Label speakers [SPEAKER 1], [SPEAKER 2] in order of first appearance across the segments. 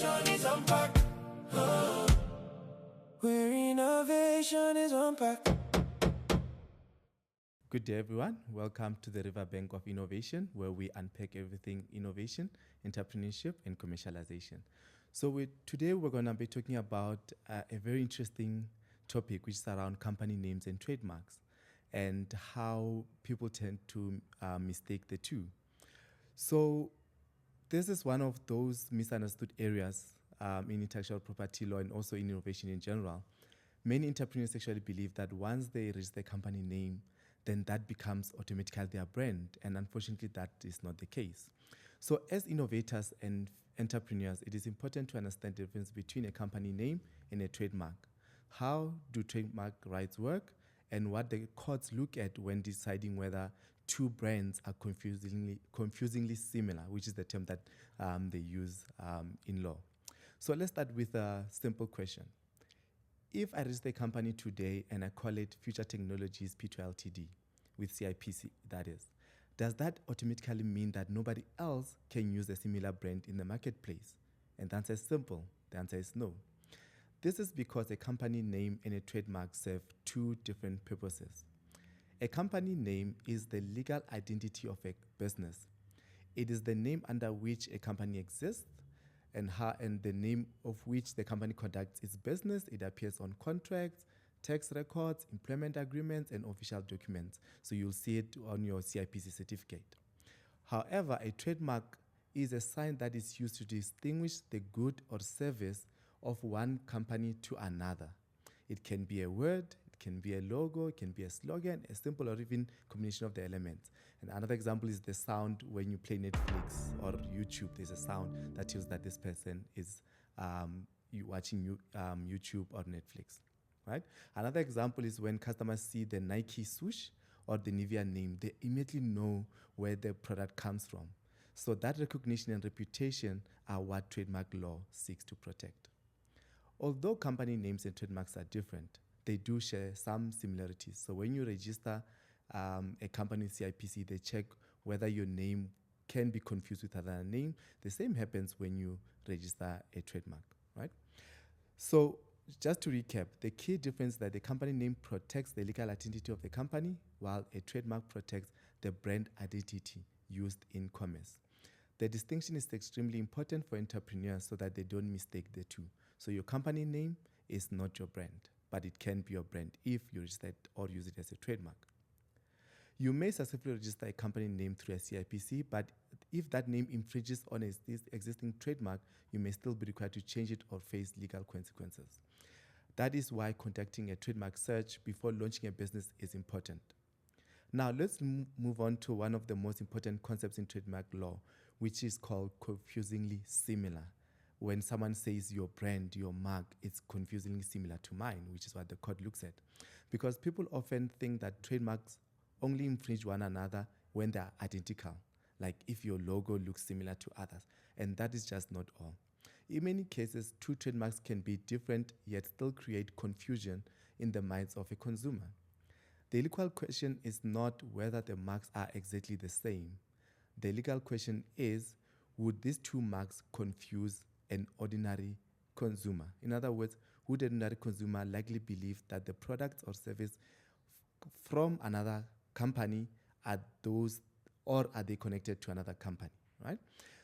[SPEAKER 1] innovation is unpacked. Where innovation is unpacked.
[SPEAKER 2] Good day, everyone. Welcome to the Riverbank of Innovation, where we unpack everything innovation, entrepreneurship, and commercialization. So today we're going to be talking about a very interesting topic, which is around company names and trademarks, and how people tend to mistake the two. So this is one of those misunderstood areas in intellectual property law and also in innovation in general. Many entrepreneurs actually believe that once they register the company name, then that becomes automatically their brand. And unfortunately, that is not the case. So as innovators and entrepreneurs, it is important to understand the difference between a company name and a trademark. How do trademark rights work, and what the courts look at when deciding whether two brands are confusingly similar, which is the term that they use in law. So let's start with a simple question. If I register a company today and I call it Future Technologies P2 Ltd with CIPC, that is, does that automatically mean that nobody else can use a similar brand in the marketplace? And the answer is simple. The answer is no. This is because a company name and a trademark serve two different purposes. A company name is the legal identity of a business. It is the name under which a company exists and the name of which the company conducts its business. It appears on contracts, tax records, employment agreements, and official documents. So you'll see it on your CIPC certificate. However, a trademark is a sign that is used to distinguish the good or service of one company to another. It can be a word, it can be a logo, it can be a slogan, a symbol, or even combination of the elements. And another example is the sound when you play Netflix or YouTube. There's a sound that tells that this person is watching YouTube or Netflix, right? Another example is when customers see the Nike swoosh or the Nivea name, they immediately know where the product comes from. So that recognition and reputation are what trademark law seeks to protect. Although company names and trademarks are different, they do share some similarities. So when you register a company with CIPC, they check whether your name can be confused with another name. The same happens when you register a trademark, right? So just to recap, the key difference is that the company name protects the legal identity of the company, while a trademark protects the brand identity used in commerce. The distinction is extremely important for entrepreneurs so that they don't mistake the two. So your company name is not your brand, but it can be your brand if you register it or use it as a trademark. You may successfully register a company name through a CIPC, but if that name infringes on its existing trademark, you may still be required to change it or face legal consequences. That is why conducting a trademark search before launching a business is important. Now, let's move on to one of the most important concepts in trademark law, which is called confusingly similar. When someone says your brand, your mark, it's confusingly similar to mine, which is what the court looks at. Because people often think that trademarks only infringe one another when they are identical, like if your logo looks similar to others, and that is just not all. In many cases, two trademarks can be different yet still create confusion in the minds of a consumer. The legal question is not whether the marks are exactly the same. The legal question is, would these two marks confuse an ordinary consumer? In other words, would an ordinary consumer likely believe that the products or service from another company are those, or are they connected to another company, right?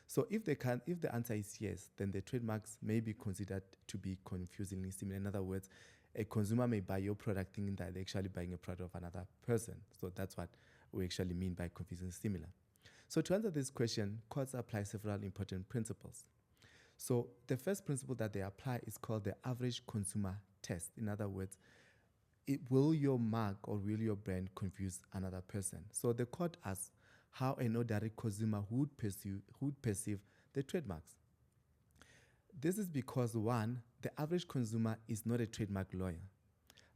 [SPEAKER 2] So if the answer is yes, then the trademarks may be considered to be confusingly similar. In other words, a consumer may buy your product thinking that they're actually buying a product of another person. So that's what we actually mean by confusingly similar. So to answer this question, courts apply several important principles. So the first principle that they apply is called the average consumer test. In other words, will your mark or will your brand confuse another person? So the court asks how an ordinary consumer would perceive the trademarks. This is because, one, the average consumer is not a trademark lawyer.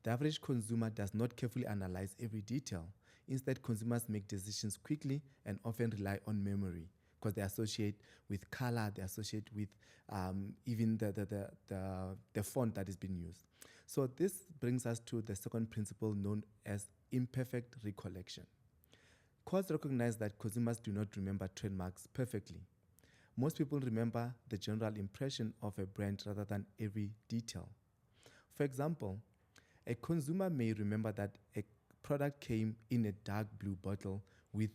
[SPEAKER 2] The average consumer does not carefully analyze every detail. Instead, consumers make decisions quickly and often rely on memory because they associate with color, they associate with even the font that is being used. So this brings us to the second principle known as imperfect recollection. Courts recognize that consumers do not remember trademarks perfectly, Most people remember the general impression of a brand rather than every detail. For example, a consumer may remember that a product came in a dark blue bottle with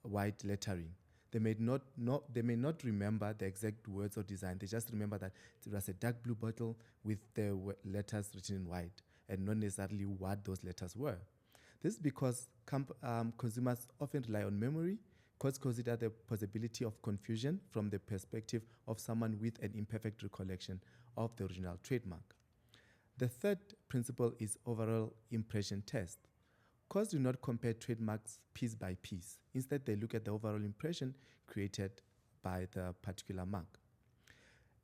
[SPEAKER 2] white lettering. They may not remember the exact words or design. They just remember that it was a dark blue bottle with the letters written in white, and not necessarily what those letters were. This is because consumers often rely on memory. Courts consider the possibility of confusion from the perspective of someone with an imperfect recollection of the original trademark. The third principle is overall impression test. Courts do not compare trademarks piece by piece. Instead, they look at the overall impression created by the particular mark.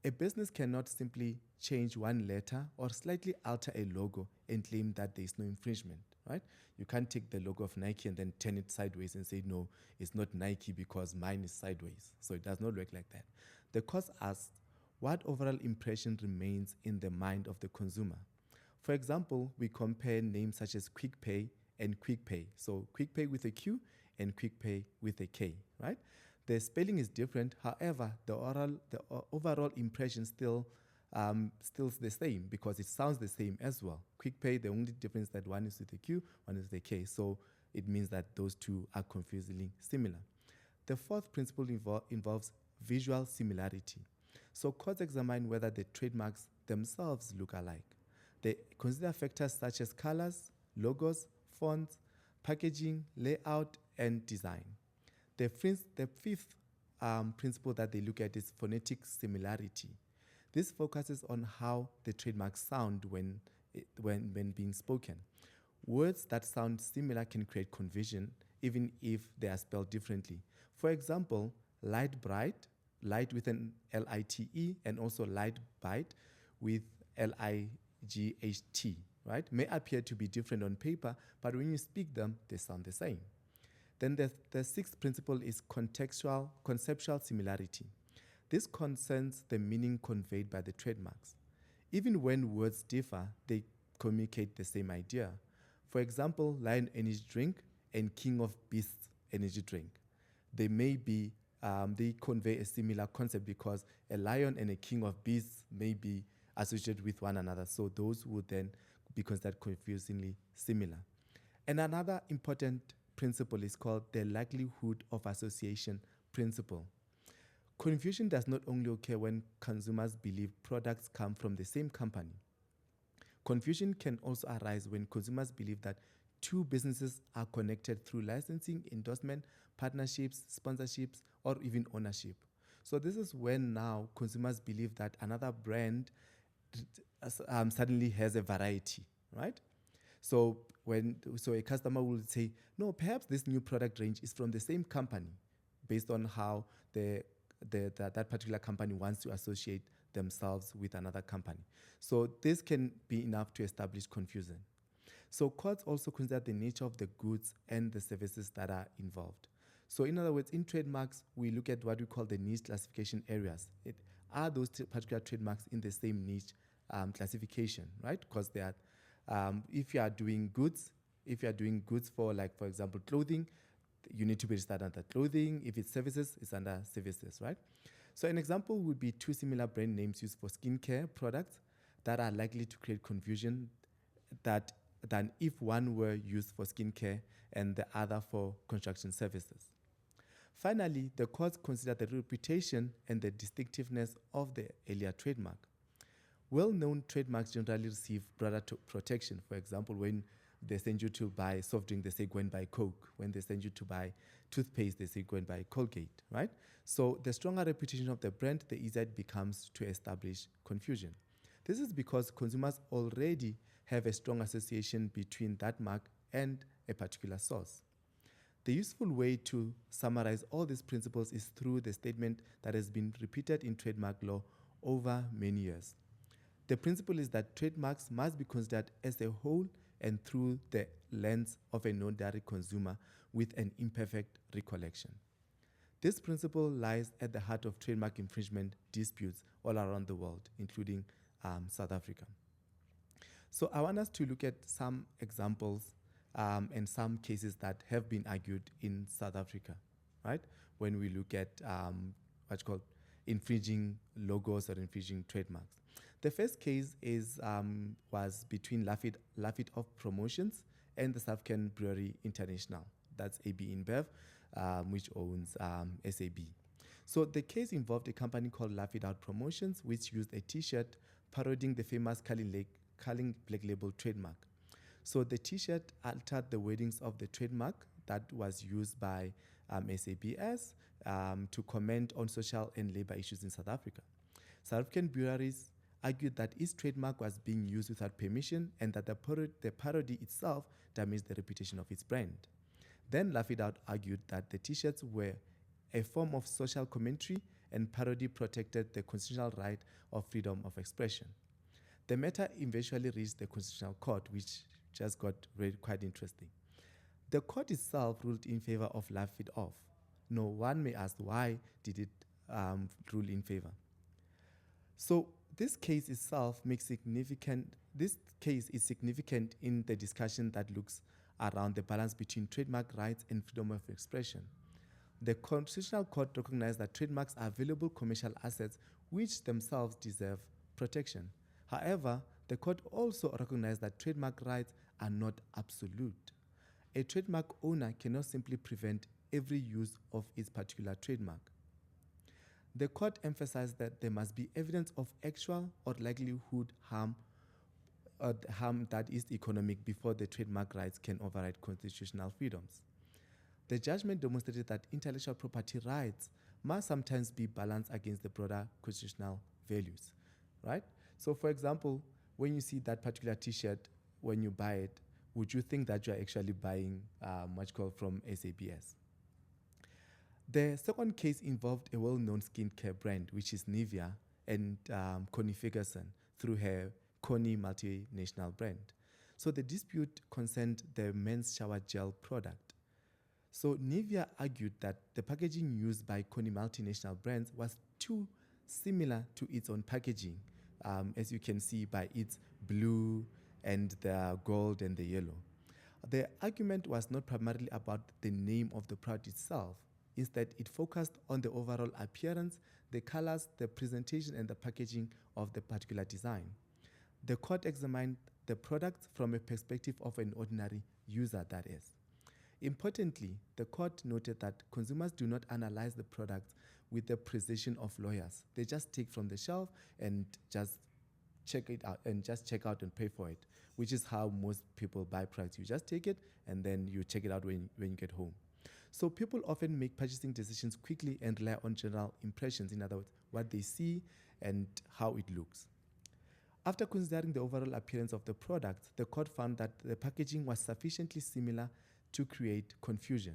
[SPEAKER 2] A business cannot simply change one letter or slightly alter a logo and claim that there is no infringement, right? You can't take the logo of Nike and then turn it sideways and say, no, it's not Nike because mine is sideways. So it does not work like that. The court asks, what overall impression remains in the mind of the consumer? For example, we compare names such as Quick Pay and Quick Pay. So Quick Pay with a Q and Quick Pay with a K, right? The spelling is different. However, the overall impression still the same because it sounds the same as well. Quick Pay, the only difference that one is with a Q, one is with a K. So it means that those two are confusingly similar. The fourth principle involves visual similarity. So courts examine whether the trademarks themselves look alike. They consider factors such as colors, logos, fonts, packaging, layout, and design. The fifth principle that they look at is phonetic similarity. This focuses on how the trademarks sound when being spoken. Words that sound similar can create confusion even if they are spelled differently. For example, light bright, light with an L-I-T-E, and also light bite with L-I-G-H-T, right? May appear to be different on paper, but when you speak them, they sound the same. Then the sixth principle is conceptual similarity. This concerns the meaning conveyed by the trademarks. Even when words differ, they communicate the same idea. For example, Lion Energy Drink and King of Beasts Energy Drink. They convey a similar concept because a lion and a king of beasts may be associated with one another. So those would then be considered confusingly similar. And another important principle is called the likelihood of association principle. Confusion does not only occur when consumers believe products come from the same company. Confusion can also arise when consumers believe that two businesses are connected through licensing, endorsement, partnerships, sponsorships, or even ownership. So this is when now consumers believe that another brand suddenly has a variety, right? So a customer will say, no, perhaps this new product range is from the same company, based on how that particular company wants to associate themselves with another company. So this can be enough to establish confusion. So courts also consider the nature of the goods and the services that are involved. So in other words, in trademarks, we look at what we call the niche classification areas. Are those particular trademarks in the same niche classification, right? Because they are, if you are doing goods for, like, for example, clothing, you need to be registered under clothing. If it's services, it's under services, right? So an example would be two similar brand names used for skincare products that are likely to create confusion than if one were used for skincare and the other for construction services. Finally, the courts consider the reputation and the distinctiveness of the earlier trademark. Well-known trademarks generally receive broader protection. For example, when they send you to buy soft drink, they say go and buy Coke. When they send you to buy toothpaste, they say go and buy Colgate, right? So the stronger reputation of the brand, the easier it becomes to establish confusion. This is because consumers already have a strong association between that mark and a particular source. The useful way to summarize all these principles is through the statement that has been repeated in trademark law over many years. The principle is that trademarks must be considered as a whole and through the lens of a non-direct consumer with an imperfect recollection. This principle lies at the heart of trademark infringement disputes all around the world, including South Africa. So I want us to look at some examples and some cases that have been argued in South Africa, right? When we look at what's called infringing logos or infringing trademarks. The first case was between Lafitte of Promotions and the South African Brewery International. That's AB InBev, which owns SAB. So the case involved a company called Lafitte Out Promotions, which used a T-shirt parodying the famous Carling Black Label trademark. So the T-shirt altered the wordings of the trademark that was used by SABS to comment on social and labor issues in South Africa. South African breweries argued that its trademark was being used without permission and that the parody itself damaged the reputation of its brand. Then Lafitte Out argued that the T-shirts were a form of social commentary and parody protected the constitutional right of freedom of expression. The matter eventually reached the Constitutional Court, which just got really quite interesting. The court itself ruled in favor of Lafitte Off. No one may ask why did it rule in favor. So this case itself This case is significant in the discussion that looks around the balance between trademark rights and freedom of expression. The Constitutional Court recognized that trademarks are valuable commercial assets which themselves deserve protection. However, the court also recognized that trademark rights are not absolute. A trademark owner cannot simply prevent every use of its particular trademark. The court emphasized that there must be evidence of actual or likelihood harm that is economic before the trademark rights can override constitutional freedoms. The judgment demonstrated that intellectual property rights must sometimes be balanced against the broader constitutional values, right? So, for example, when you see that particular T-shirt, when you buy it, would you think that you are actually buying from SABS? The second case involved a well-known skincare brand, which is Nivea, and Connie Ferguson through her Connie multinational brand. So the dispute concerned the men's shower gel product. So Nivea argued that the packaging used by Connie multinational brands was too similar to its own packaging, as you can see by its blue and the gold and the yellow. The argument was not primarily about the name of the product itself. Instead, it focused on the overall appearance, the colors, the presentation, and the packaging of the particular design. The court examined the product from a perspective of an ordinary user, that is. Importantly, the court noted that consumers do not analyze the product with the precision of lawyers. They just take from the shelf and just check it out and just check out and pay for it, which is how most people buy products. You just take it and then you check it out when you get home. So people often make purchasing decisions quickly and rely on general impressions, in other words, what they see and how it looks. After considering the overall appearance of the product, the court found that the packaging was sufficiently similar to create confusion.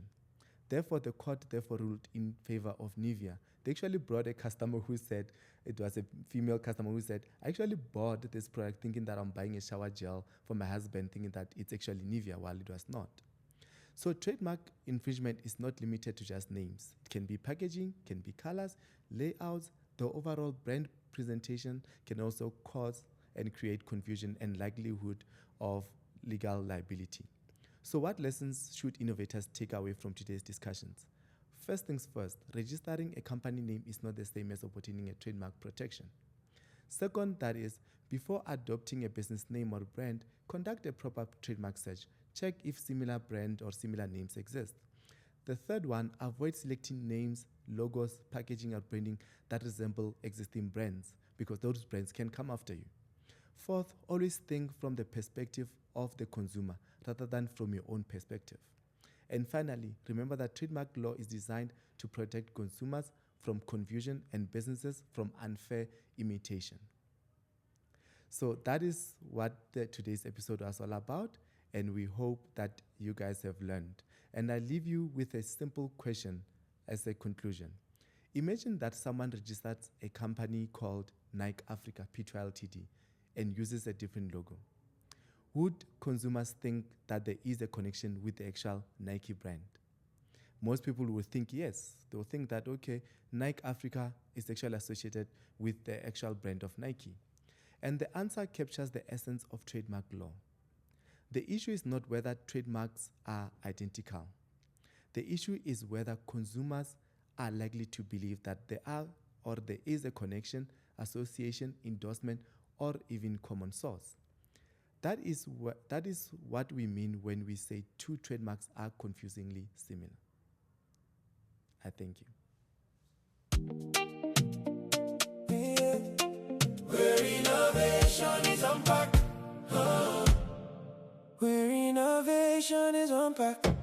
[SPEAKER 2] Therefore, the court ruled in favor of Nivea. They actually brought a customer who said, it was a female customer who said, I actually bought this product thinking that I'm buying a shower gel for my husband, thinking that it's actually Nivea, while it was not. So trademark infringement is not limited to just names. It can be packaging, can be colors, layouts. The overall brand presentation can also cause and create confusion and likelihood of legal liability. So what lessons should innovators take away from today's discussions? First things first, registering a company name is not the same as obtaining a trademark protection. Second, that is, before adopting a business name or brand, conduct a proper trademark search. Check if similar brand or similar names exist. The third one, avoid selecting names, logos, packaging, or branding that resemble existing brands, because those brands can come after you. Fourth, always think from the perspective of the consumer rather than from your own perspective. And finally, remember that trademark law is designed to protect consumers from confusion and businesses from unfair imitation. So that is what today's episode was all about, and we hope that you guys have learned. And I leave you with a simple question as a conclusion. Imagine that someone registers a company called Nike Africa P2 Ltd and uses a different logo. Would consumers think that there is a connection with the actual Nike brand? Most people will think yes. They'll think that, okay, Nike Africa is actually associated with the actual brand of Nike. And the answer captures the essence of trademark law. The issue is not whether trademarks are identical. The issue is whether consumers are likely to believe that they are or there is a connection, association, endorsement, or even common source. That is what we mean when we say two trademarks are confusingly similar. I thank you.
[SPEAKER 1] Where innovation is unpacked. Where innovation is unpacked.